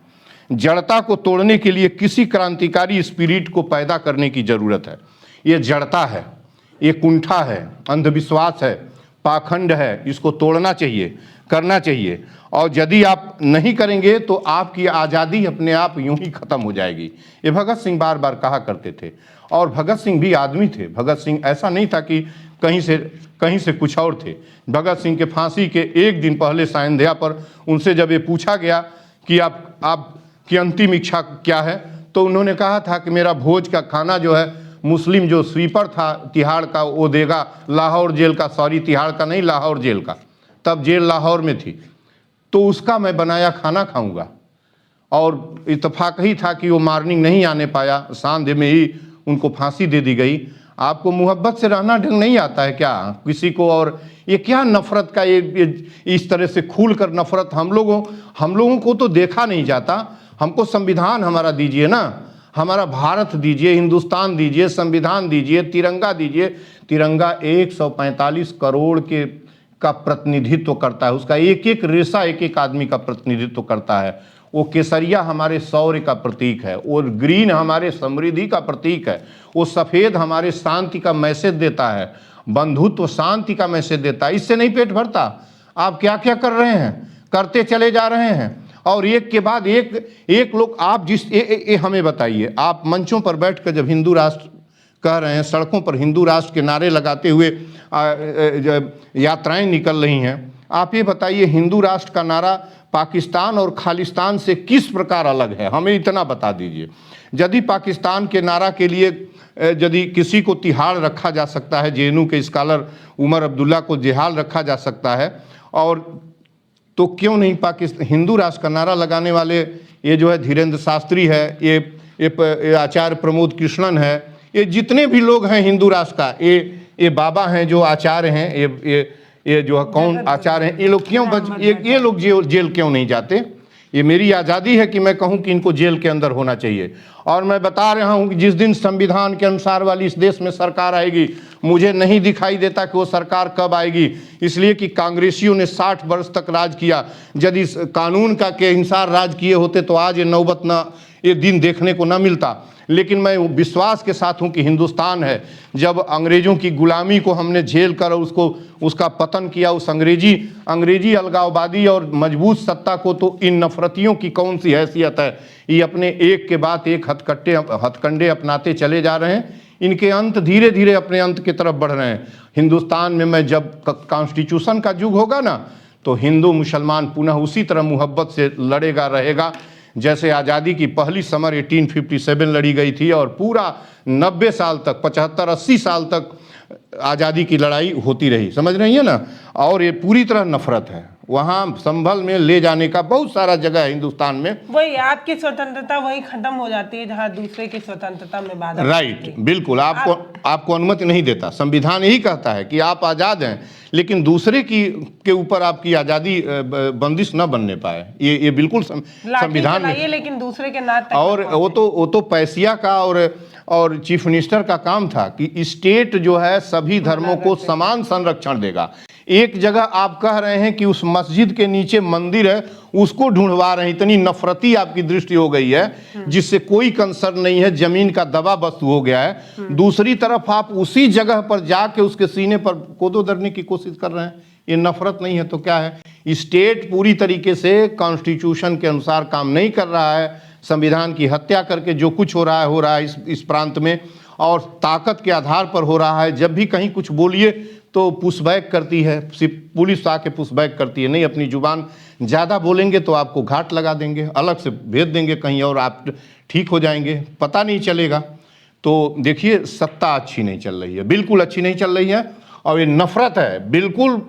जड़ता को तोड़ने के लिए किसी क्रांतिकारी स्पिरिट को पैदा करने की जरूरत है। ये जड़ता है, ये कुंठा है, अंधविश्वास है, पाखंड है, इसको तोड़ना चाहिए, करना चाहिए। और यदि आप नहीं करेंगे तो आपकी आज़ादी अपने आप यूं ही खत्म हो जाएगी। ये भगत सिंह बार बार कहा करते थे। और भगत सिंह भी आदमी थे। भगत सिंह ऐसा नहीं था कि कहीं से कुछ और थे। भगत सिंह के फांसी के 1 दिन पहले सायंध्या पर उनसे जब ये पूछा गया कि आपकी अंतिम इच्छा क्या है, तो उन्होंने कहा था कि मेरा भोज का खाना जो है मुस्लिम जो स्वीपर था तिहाड़ का वो देगा, लाहौर जेल का, सॉरी तिहाड़ का नहीं, लाहौर जेल का, तब जेल लाहौर में थी, तो उसका मैं बनाया खाना खाऊंगा। और इत्तेफाक ही था कि वो मॉर्निंग नहीं आने पाया, सांझ में ही उनको फांसी दे दी गई। आपको मोहब्बत से रहना ढंग नहीं आता है क्या किसी को? और ये क्या नफरत का ये इस तरह से खुल कर नफरत हम लोगों को तो देखा नहीं जाता। हमको संविधान हमारा दीजिए ना, हमारा भारत दीजिए, हिंदुस्तान दीजिए, संविधान दीजिए, तिरंगा दीजिए। तिरंगा 145 करोड़ का प्रतिनिधित्व करता है, उसका एक एक रेशा एक एक आदमी का प्रतिनिधित्व करता है। वो केसरिया हमारे शौर्य का प्रतीक है, और ग्रीन हमारे समृद्धि का प्रतीक है, वो सफ़ेद हमारे शांति का मैसेज देता है, बंधुत्व शांति का मैसेज देता है। इससे नहीं पेट भरता। आप क्या क्या कर रहे हैं, करते चले जा रहे हैं, और एक के बाद एक लोग आप हमें बताइए, आप मंचों पर बैठकर जब हिंदू राष्ट्र कह रहे हैं, सड़कों पर हिंदू राष्ट्र के नारे लगाते हुए यात्राएं निकल रही हैं, आप ये बताइए हिंदू राष्ट्र का नारा पाकिस्तान और खालिस्तान से किस प्रकार अलग है? हमें इतना बता दीजिए। यदि पाकिस्तान के नारा के लिए यदि किसी को तिहाड़ रखा जा सकता है, जेएनयू के स्कॉलर उमर अब्दुल्ला को जिहाल रखा जा सकता है, और तो क्यों नहीं पाकिस्तान हिंदू राष्ट्र का नारा लगाने वाले ये जो है धीरेन्द्र शास्त्री है, ये आचार्य प्रमोद कृष्णन है, ये जितने भी लोग हैं हिंदू राष्ट्र का, ये बाबा हैं जो आचार्य हैं, ये जो है कौन आचार्य हैं, ये लोग क्यों ये लोग जेल क्यों नहीं जाते? ये मेरी आज़ादी है कि मैं कहूं कि इनको जेल के अंदर होना चाहिए। और मैं बता रहा हूं कि जिस दिन संविधान के अनुसार वाली इस देश में सरकार आएगी, मुझे नहीं दिखाई देता कि वो सरकार कब आएगी, इसलिए कि कांग्रेसियों ने 60 वर्ष तक राज किया। यदि कानून का के अनुसार राज किए होते तो आज ये नौबत ना, ये दिन देखने को ना मिलता। लेकिन मैं विश्वास के साथ हूं कि हिंदुस्तान है, जब अंग्रेज़ों की गुलामी को हमने झेल कर उसका पतन किया, उस अंग्रेजी अलगाववादी और मजबूत सत्ता को, तो इन नफरतियों की कौन सी हैसियत है? ये अपने एक के बाद एक हथकंडे अपनाते चले जा रहे हैं। इनके अंत धीरे धीरे अपने अंत की तरफ बढ़ रहे हैं। हिंदुस्तान में मैं जब कॉन्स्टिट्यूशन का युग होगा ना, तो हिंदू मुसलमान पुनः उसी तरह मोहब्बत से लड़ेगा रहेगा जैसे आज़ादी की पहली समर 1857 लड़ी गई थी, और पूरा 90 साल तक, 75-80 साल तक आज़ादी की लड़ाई होती रही। समझ रही है ना? और ये पूरी तरह नफरत है। वहाँ संभल में ले जाने का बहुत सारा जगह है हिंदुस्तान में। वही आपकी स्वतंत्रता वही खत्म हो जाती है जहाँ दूसरे की स्वतंत्रता में बाधा। राइट, बिल्कुल। आपको अनुमति नहीं देता। संविधान यही कहता है कि आप आज़ाद हैं, लेकिन दूसरे के ऊपर आपकी आज़ादी बंदिश न बनने पाए। ये बिल्कुल संविधान में, लेकिन दूसरे के नाते। और वो तो पैसिया का और चीफ मिनिस्टर का काम था कि स्टेट जो है सभी धर्मों को समान संरक्षण देगा। एक जगह आप कह रहे हैं कि उस मस्जिद के नीचे मंदिर है, उसको ढूंढवा रहे हैं। इतनी नफरती आपकी दृष्टि हो गई है जिससे कोई कंसर्न नहीं है, जमीन का दबा वस्तु हो गया है। दूसरी तरफ आप उसी जगह पर जाके उसके सीने पर कोदो धरने की कोशिश कर रहे हैं। ये नफरत नहीं है तो क्या है? स्टेट पूरी तरीके से कॉन्स्टिट्यूशन के अनुसार काम नहीं कर रहा है। संविधान की हत्या करके जो कुछ हो रहा है इस प्रांत में, और ताकत के आधार पर हो रहा है। जब भी कहीं कुछ बोलिए तो पुशबैक करती है, सिर्फ पुलिस आके पुशबैक करती है। नहीं, अपनी जुबान ज़्यादा बोलेंगे तो आपको घाट लगा देंगे, अलग से भेज देंगे कहीं और आप ठीक हो जाएंगे, पता नहीं चलेगा। तो देखिए, सत्ता अच्छी नहीं चल रही है, बिल्कुल अच्छी नहीं चल रही है। और ये नफरत है बिल्कुल।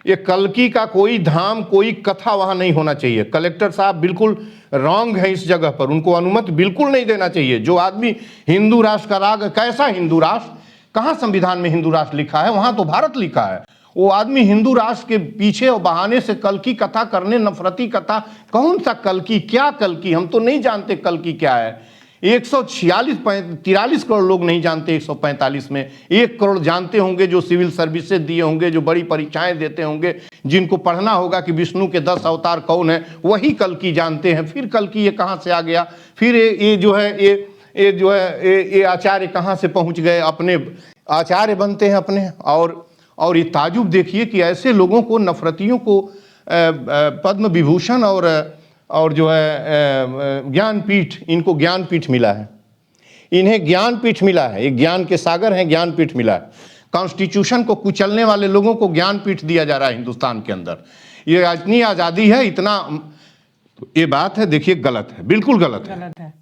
ये कल्कि का कोई धाम, कोई कथा वहाँ नहीं होना चाहिए। कलेक्टर साहब बिल्कुल रॉन्ग है इस जगह पर, उनको अनुमति बिल्कुल नहीं देना चाहिए। जो आदमी हिंदू राष्ट्र का राग, कैसा हिंदू राष्ट्र? कहाँ संविधान में हिंदू राष्ट्र लिखा है? वहाँ तो भारत लिखा है। वो आदमी हिंदू राष्ट्र के पीछे और बहाने से कल्कि कथा करने, नफरती कथा। कौन सा कल्कि? क्या कल्कि? हम तो नहीं जानते कल्कि क्या है। 143 करोड़ लोग नहीं जानते 145 में। 1 करोड़ जानते होंगे जो सिविल सर्विसेज दिए होंगे, जो बड़ी परीक्षाएं देते होंगे, जिनको पढ़ना होगा कि विष्णु के 10 अवतार कौन है, वही कल्कि जानते हैं। फिर कल्कि ये कहाँ से आ गया? फिर ये जो है ये आचार्य कहाँ से पहुँच गए? अपने आचार्य बनते हैं अपने। और ये ताजुब देखिए कि ऐसे लोगों को, नफरतियों को पद्म विभूषण और जो है ज्ञानपीठ, इनको ज्ञानपीठ मिला है। इन्हें ज्ञानपीठ मिला है। ये ज्ञान के सागर हैं, ज्ञानपीठ मिला है। कॉन्स्टिट्यूशन को कुचलने वाले लोगों को ज्ञानपीठ दिया जा रहा है हिंदुस्तान के अंदर। ये इतनी आज़ादी है, इतना, ये बात है, देखिए गलत है, बिल्कुल गलत है।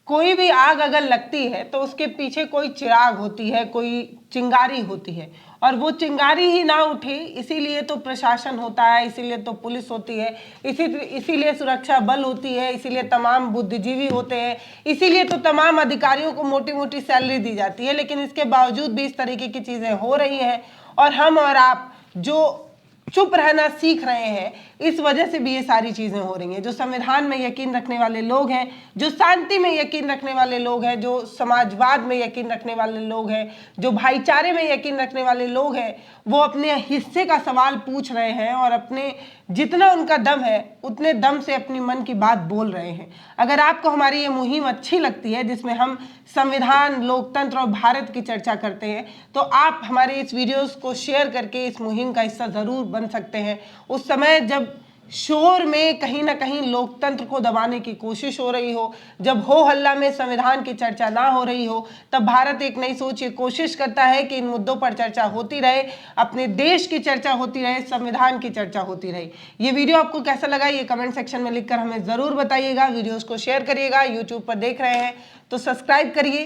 कोई भी आग अगर लगती है तो उसके पीछे कोई चिराग होती है, कोई चिंगारी होती है, और वो चिंगारी ही ना उठे इसीलिए तो प्रशासन होता है, इसीलिए तो पुलिस होती है, इसीलिए सुरक्षा बल होती है, इसीलिए तमाम बुद्धिजीवी होते हैं, इसीलिए तो तमाम अधिकारियों को मोटी मोटी सैलरी दी जाती है। लेकिन इसके बावजूद भी इस तरीके की चीज़ें हो रही हैं, और हम और आप जो चुप रहना सीख रहे हैं, इस वजह से भी ये सारी चीज़ें हो रही हैं। जो संविधान में यकीन रखने वाले लोग हैं, जो शांति में यकीन रखने वाले लोग हैं, जो समाजवाद में यकीन रखने वाले लोग हैं, जो भाईचारे में यकीन रखने वाले लोग हैं, वो अपने हिस्से का सवाल पूछ रहे हैं और अपने जितना उनका दम है उतने दम से अपनी मन की बात बोल रहे हैं। अगर आपको हमारी ये मुहिम अच्छी लगती है जिसमें हम संविधान, लोकतंत्र और भारत की चर्चा करते हैं, तो आप हमारे इस वीडियोस को शेयर करके इस मुहिम का हिस्सा ज़रूर बन सकते हैं। उस समय जब शोर में कहीं ना कहीं लोकतंत्र को दबाने की कोशिश हो रही हो, जब हो हल्ला में संविधान की चर्चा ना हो रही हो, तब भारत एक नई सोच ये कोशिश करता है कि इन मुद्दों पर चर्चा होती रहे, अपने देश की चर्चा होती रहे, संविधान की चर्चा होती रहे। ये वीडियो आपको कैसा लगा ये कमेंट सेक्शन में लिखकर हमें ज़रूर बताइएगा। वीडियोज़ को शेयर करिएगा। यूट्यूब पर देख रहे हैं तो सब्सक्राइब करिए,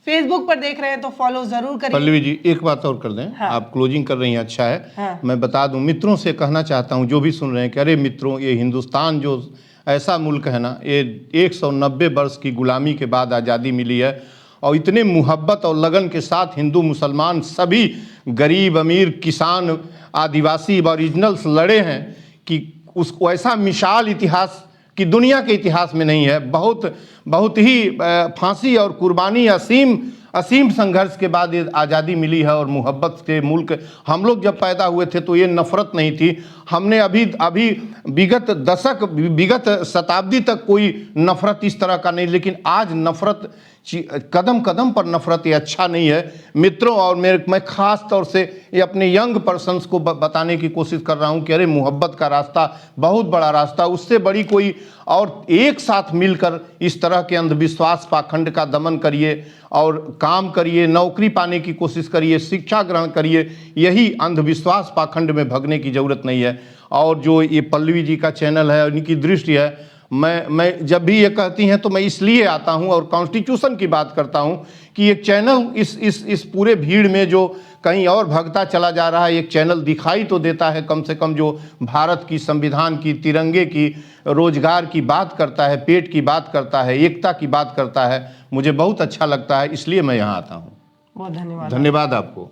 फेसबुक पर देख रहे हैं तो फॉलो जरूर करिए। पल्लवी जी, एक बात और कर दें। हाँ। आप क्लोजिंग कर रही हैं, अच्छा है। हाँ। मैं बता दूं, मित्रों से कहना चाहता हूं जो भी सुन रहे हैं कि अरे मित्रों, ये हिंदुस्तान जो ऐसा मुल्क है ना, ये 190 वर्ष की गुलामी के बाद आज़ादी मिली है, और इतने मुहब्बत और लगन के साथ हिंदू मुसलमान सभी, गरीब अमीर, किसान, आदिवासी, ओरिजिनल्स लड़े हैं कि उसको ऐसा मिसाल इतिहास कि दुनिया के इतिहास में नहीं है। बहुत ही फांसी और कुर्बानी, असीम संघर्ष के बाद ये आज़ादी मिली है। और मुहब्बत के मुल्क, हम लोग जब पैदा हुए थे तो ये नफ़रत नहीं थी। हमने अभी विगत शताब्दी तक कोई नफ़रत इस तरह का नहीं, लेकिन आज नफ़रत, कदम कदम पर नफ़रत, ये अच्छा नहीं है मित्रों। और मैं ख़ास तौर से ये अपने यंग पर्सन्स को बताने की कोशिश कर रहा हूँ कि अरे मोहब्बत का रास्ता बहुत बड़ा रास्ता, उससे बड़ी कोई, और एक साथ मिलकर इस तरह के अंधविश्वास पाखंड का दमन करिए और काम करिए, नौकरी पाने की कोशिश करिए, शिक्षा ग्रहण करिए। यही अंधविश्वास पाखंड में भगने की ज़रूरत नहीं है। और जो ये पल्लवी जी का चैनल है, उनकी दृष्टि है, मैं जब भी ये कहती हैं तो मैं इसलिए आता हूं और कॉन्स्टिट्यूशन की बात करता हूं कि एक चैनल इस पूरे भीड़ में जो कहीं और भगता चला जा रहा है, एक चैनल दिखाई तो देता है कम से कम, जो भारत की, संविधान की, तिरंगे की, रोजगार की बात करता है, पेट की बात करता है, एकता की बात करता है। मुझे बहुत अच्छा लगता है, इसलिए मैं यहाँ आता हूँ। बहुत धन्यवाद। धन्यवाद आपको।